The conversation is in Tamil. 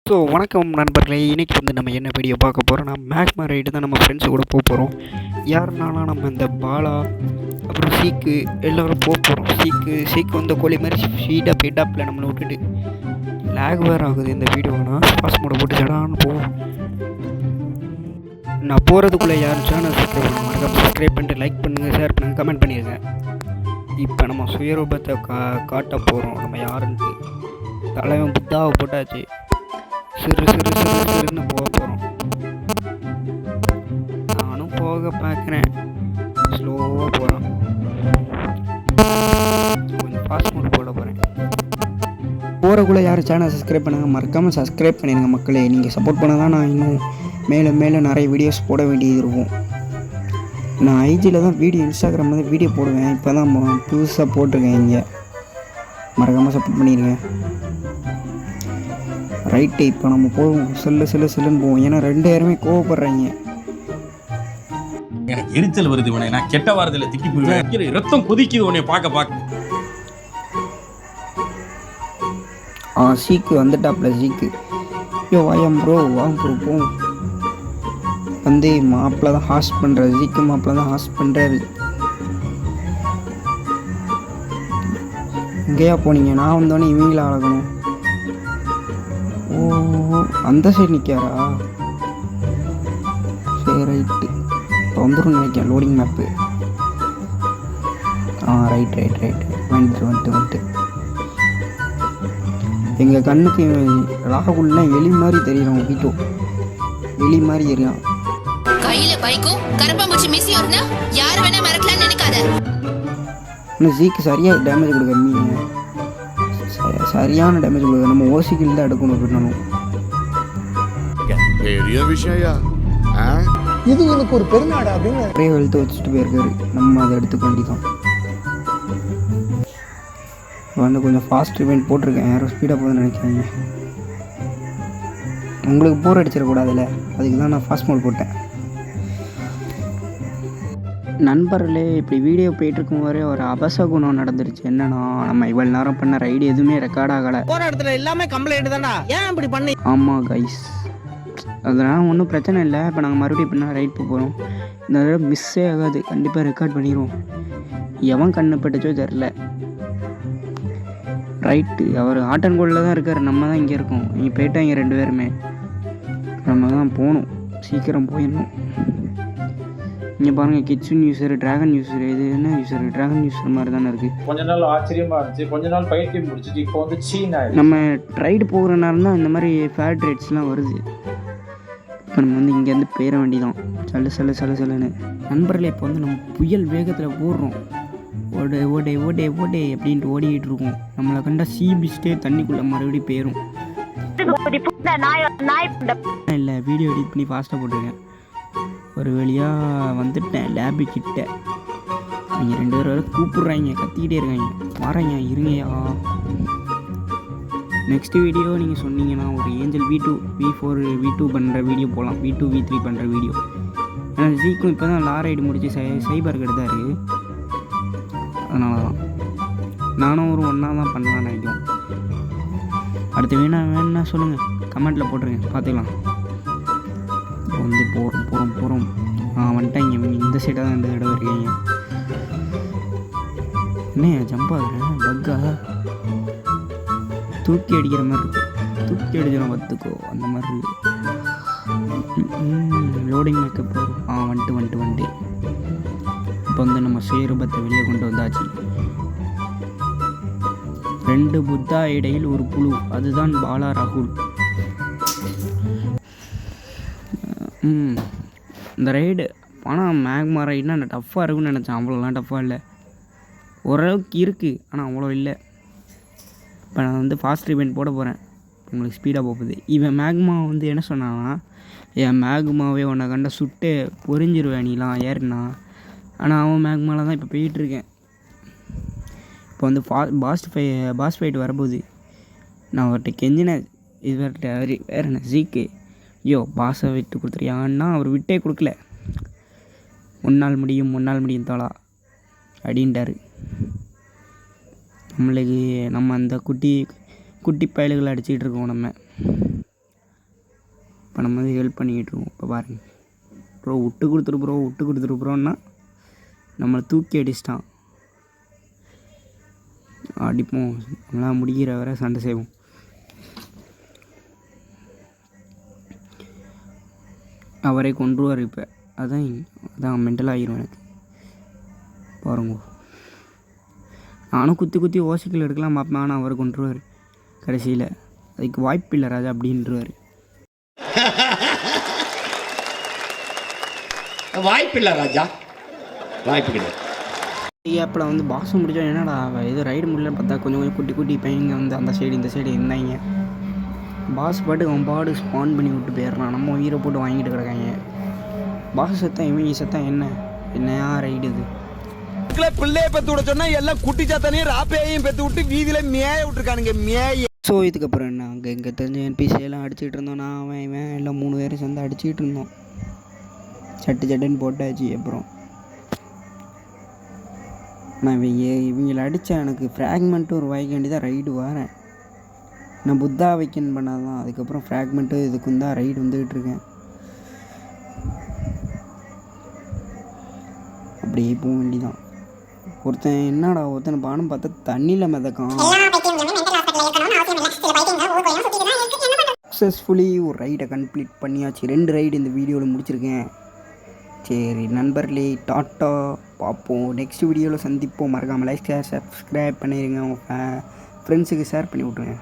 ஸோ வணக்கம் நண்பர்களே, இன்றைக்கி வந்து நம்ம என்ன வீடியோ பார்க்க போகிறோம்னா மேக்மா ரைடு தான். நம்ம ஃப்ரெண்ட்ஸு கூட போக போகிறோம். யாருனாலும் நம்ம இந்த பாலா அப்புறம் சீக்கு எல்லோரும் போக போகிறோம். சீக்கு வந்து கோழி மாதிரி ஸ்பீடாக பிடாப்பில் நம்மளை விட்டுட்டு லேக் வேறு ஆகுது இந்த வீடியோனா. பாஸ் மோட போட்டு ஜடான்னு போவோம். நான் போகிறதுக்குள்ளே யாரும் சேனல் சப்ஸ்கிரைப் பண்ணிட்டு லைக் பண்ணுங்கள், ஷேர் பண்ணுங்கள், கமெண்ட் பண்ணிடுங்க. இப்போ நம்ம சுயரூபத்தை காட்ட போகிறோம். நம்ம யாருன்ட்டு தலைவன் புத்தாவை போட்டாச்சு. சிறுன்னு போக போகிறோம். நானும் போக பார்க்குறேன், ஸ்லோவாக போகிறோம். கொஞ்சம் ஃபாஸ்ட் மோட் போட போகிறேன். போகிறக்குள்ளே யாரும் சேனல் சப்ஸ்கிரைப் பண்ணுங்கள், மறக்காமல் சப்ஸ்கிரைப் பண்ணிடுங்க மக்களே. நீங்கள் சப்போர்ட் பண்ண தான் நான் இன்னும் மேலே நிறைய வீடியோஸ் போட வேண்டியது இருக்கும். நான் ஐஜியில் தான் இன்ஸ்டாகிராமில் தான் வீடியோ போடுவேன். இப்போ தான் புதுசாக போட்டிருக்கேன். இங்கே மறக்காமல் சப்போர்ட் பண்ணிடுங்க. ரைட்டு, இப்போ நம்ம போவோம். செல்லுன்னு போவோம். ஏன்னா 2 பேருமே கோவப்படுறாங்க. எனக்கு எரிச்சல் வருது. உடனே நான் கெட்ட வாரத்தில் திக்கி போயிடுவேன். ரத்தம் கொதிக்குது உடனே பார்க்க. சீக்கு வந்துட்டாப்ல. சீக்கு யோ வாயம் ப்ரோ, வாங்க ப்ரோ போவோம். வந்து மாப்பிள்ள தான் ஹாஸ்ட் பண்ணுறாரு. சீக்கு மாப்பிள்ள தான் ஹாஸ்ட் பண்ணுறாரு. எங்கேயா போனீங்க? நான் வந்தோடனே இவங்கள அழகணும். ஓ, அந்த சைடு நிற்காரா? சரி ரைட்டு, இப்போ வந்துடும் நினைக்கிறேன். Loading map. ரைட் வந்துட்டு எங்கள் கண்ணுக்கு ராகுல்லாம் எலி மாதிரி தெரியலாம். வீட்டோ எலி மாதிரி தெரியும். கையில பைக்கும் கரப்பாம்பூச்சி மீசியும் இருந்தா யார் வேணா மறக்கலாம்னு நினைக்காத. இன்னும் ஜீக்கு சரியாக டேமேஜ் கொடுக்க மீன் சரியான டேமேஜ் கொடுக்க. நம்ம ஓசிக்கில் தான் எடுக்கணும். அப்படின்னாலும் பெரிய விஷயம். இது எனக்கு ஒரு பெருநாடு அப்படின்னு நிறைய வெளுத்து வச்சுட்டு போயிருக்காரு. நம்ம அதை எடுத்துக்க வேண்டியதான். வந்து கொஞ்சம் ஃபாஸ்ட் இவெண்ட் போட்டிருக்கேன். யாரும் ஸ்பீடாக போகுதுன்னு நினைக்கிறாங்க. உங்களுக்கு போர் அடிச்சிடக்கூடாதுல்ல, அதுக்கு தான் நான் ஃபாஸ்ட் மோட் போட்டேன். நண்பர்களே, இப்படி வீடியோ போயிட்டுருக்கும் வரை ஒரு அபசகுணம் நடந்துருச்சு. என்னன்னா, நம்ம இவ்வளோ நேரம் பண்ண ரைடு எதுவுமே ரெக்கார்ட் ஆகலை. போற இடத்துல எல்லாமே கம்ப்ளைண்ட் தான்டா. ஏன் இப்படி பண்ணி? ஆமாம் கைஸ், அதெல்லாம் ஒன்றும் பிரச்சனை இல்லை. இப்போ நாங்கள் மறுபடியும் இப்படின்னா ரைட் போகிறோம். இந்த தடவை மிஸ்ஸே ஆகாது, கண்டிப்பாக ரெக்கார்ட் பண்ணிடுவோம். எவன் கண்ணு பட்டுச்சோ தெரில. ரைட்டு, அவர் ஆட்டன்கோலில் தான் இருக்கார். நம்ம தான் இங்கே இருக்கோம். இங்கே போயிட்டாங்க 2 பேருமே. நம்ம தான் போகணும், சீக்கிரம் போயிடணும். இங்கே பாருங்கள், கிட்சன் யூஸர், ட்ராகன் யூஸர். இது என்ன யூஸர்? ட்ராகன் யூஸர் மாதிரி தானே இருக்குது. கொஞ்ச நாள் ஆச்சரியமாக இருந்துச்சு. கொஞ்ச நாள் பைத்தியம் முடிச்சுட்டு இப்போ வந்து சீனா. நம்ம ரைடு போகிற நேரம் தான் இந்த மாதிரி ஃபேட் ரேட்ஸ்லாம் வருது. இப்போ நம்ம வந்து இங்கேருந்து போயிட வேண்டியதான். சல்லுன்னு நண்பர்களே, இப்போ வந்து நம்ம புயல் வேகத்தில் ஓடுறோம். ஓடே அப்படின்ட்டு ஓடிக்கிட்டு இருக்கோம். நம்மளை கண்டா சீபிஸ்டே தண்ணிக்குள்ளே மறுபடியும் போயிடும். இல்லை, வீடியோ எடிட் பண்ணி ஃபாஸ்ட்டாக போட்டிருக்கேன். ஒரு வழியாக வந்துட்டேன் லேபு கிட்ட. அவங்க 2 பேர் வரை கூப்பிட்றாங்க, கத்திக்கிட்டே இருக்காங்க. வரேங்க, இருங்கயா. நெக்ஸ்ட் வீடியோ நீங்கள் சொன்னீங்கன்னா ஒரு ஏஞ்சல் V2 V4 V2 பண்ணுற வீடியோ போகலாம். V2 V3 பண்ணுற வீடியோ. ஏன்னா ஜீக்கும் இப்போ தான் ரைடு முடிச்சு சைபர் கிடந்தாரு. அதனால தான் நானும் ஒரு ஒன்றா தான் பண்ணலான்னு நினைக்கிறோம். அடுத்து வேணா சொல்லுங்கள், கமெண்ட்டில் போட்டுருங்க, பார்த்துக்கலாம். வந்து போகிறோம். வந்துட்டாங்க. இவங்க இந்த சைடாக தான் இந்த இடம் இருக்கீங்க. என்ன ஜம்ப் ஆகுறேன்? பக்கா தூக்கி அடிக்கிற மாதிரி இருக்கு. தூக்கி அடிச்சிடும் பார்த்துக்கோ, அந்த மாதிரி இருக்கு. லோடிங் மேக்கப் போகிறோம். வந்துட்டு இப்போ வந்து நம்ம சுயரூபத்தை வெளியே கொண்டு வந்தாச்சு. 2 புத்தா இடையில் ஒரு புழு, அதுதான் பாலா ராகுல். இந்த ரைடு ஆனால் மேக்மா ரைடுனா நான் டஃப்பாக இருக்குன்னு நினச்சேன். அவ்வளோலாம் டஃப்பாக இல்லை, ஓரளவுக்கு இருக்குது, ஆனால் அவ்வளோ இல்லை. இப்போ நான் வந்து ஃபாஸ்ட் இவெண்ட் போட போகிறேன். உங்களுக்கு ஸ்பீடாக போகுது. இவன் மேக்மா வந்து என்ன சொன்னான்னா, என் மேக்மாவே உன்னை கண்ட சுட்டு பொறிஞ்சிருவேன் நீலாம் ஏறினா. ஆனால் அவன் மேக்மாவில் தான் இப்போ போயிட்டுருக்கேன். இப்போ வந்து பாஸ் ஃபைட் வரப்போகுது. நான் அவர்கிட்ட கெஞ்சினேன். இவர்கிட்ட வேறு என்ன ஜீக்கு, ஐயோ பாஸை விட்டு கொடுத்துறியான்னா அவர் விட்டே கொடுக்கல. முன்னால் முடியும் தோழா அப்படின்ட்டார். நம்ம அந்த குட்டி பயல்களை அடிச்சுக்கிட்டு இருக்கோம். நம்ம இப்போ நம்ம வந்து ஹெல்ப் பண்ணிக்கிட்டு இருக்கோம். இப்போ பாருங்கள் ப்ரோ விட்டு கொடுத்துரு ப்ரோன்னா நம்மளை தூக்கி அடிச்சிட்டான். அடிப்போம், நம்மளாம் முடிக்கிற வரை சண்டை செய்வோம். அவரை கொன்றுவார். இப்போ அதான் மென்டல் ஆகிரும் எனக்கு. பாருங்க, நானும் குத்தி ஓசிக்கல் எடுக்கலாம் பார்ப்பேன், ஆனால் அவர் கொன்றுவார் கடைசியில். அதுக்கு வாய்ப்பு இல்லை ராஜா அப்படின்றவார். வாய்ப்பில்லை ராஜா, வாய்ப்பு கிடையாது. ஏப்பில் வந்து பாசம் முடிச்சா என்னடா இது ரைடு முடியலன்னு பார்த்தா கொஞ்சம் குட்டி பையங்க வந்து அந்த சைடு இந்த சைடு இருந்தாங்க. பாஸ் பாட்டு அவன் பாடு ஸ்பான் பண்ணி விட்டு போயிடறான். நம்ம உயிரை போட்டு வாங்கிட்டு கிடக்காங்க. பாஸ் செத்தான், இவங்க செத்தான், என்னையா ரைடு இது? பிள்ளைய பெத்து விட சொன்னா எல்லாம் குட்டி சாத்தானையும் ராப்பையையும் பெத்து விட்டு வீதியில மேய விட்டுருக்கானுங்க மேய. ஸோ இதுக்கப்புறம் என்ன, இங்கே தெரிஞ்ச NPC-எல்லாம் அடிச்சுட்டு இருந்தோம். நான் அவன் எல்லாம் 3 பேரும் சேர்ந்து அடிச்சுட்டு இருந்தோம். சட்டுன்னு போட்டாச்சு. அப்புறம் நான் இவங்களை அடித்தா எனக்கு ஃப்ராக்மெண்ட்டு ஒரு வாய்க்காண்டி தான் ரைடு வரேன். நான் புத்தா வைக்கன் பண்ணாதான், அதுக்கப்புறம் ஃப்ராக்மெண்ட்டு இதுக்கும் தான் ரைடு வந்துக்கிட்டு இருக்கேன். அப்படியே போக வேண்டிதான். ஒருத்தனை பானம் பார்த்தா தண்ணியில் மிதக்கான். சக்ஸஸ்ஃபுல்லி ஒரு ரைடை கம்ப்ளீட் பண்ணியாச்சு. 2 ரைடு இந்த வீடியோவில் முடிச்சிருக்கேன். சரி நண்பர்களே, டாட்டா, பார்ப்போம். நெக்ஸ்ட் வீடியோவில் சந்திப்போம். மறக்காமல் லைக் ஷேர் சப்ஸ்கிரைப் பண்ணிடுங்க. உங்கள் ஃப்ரெண்ட்ஸுக்கு ஷேர் பண்ணி விட்ருங்க.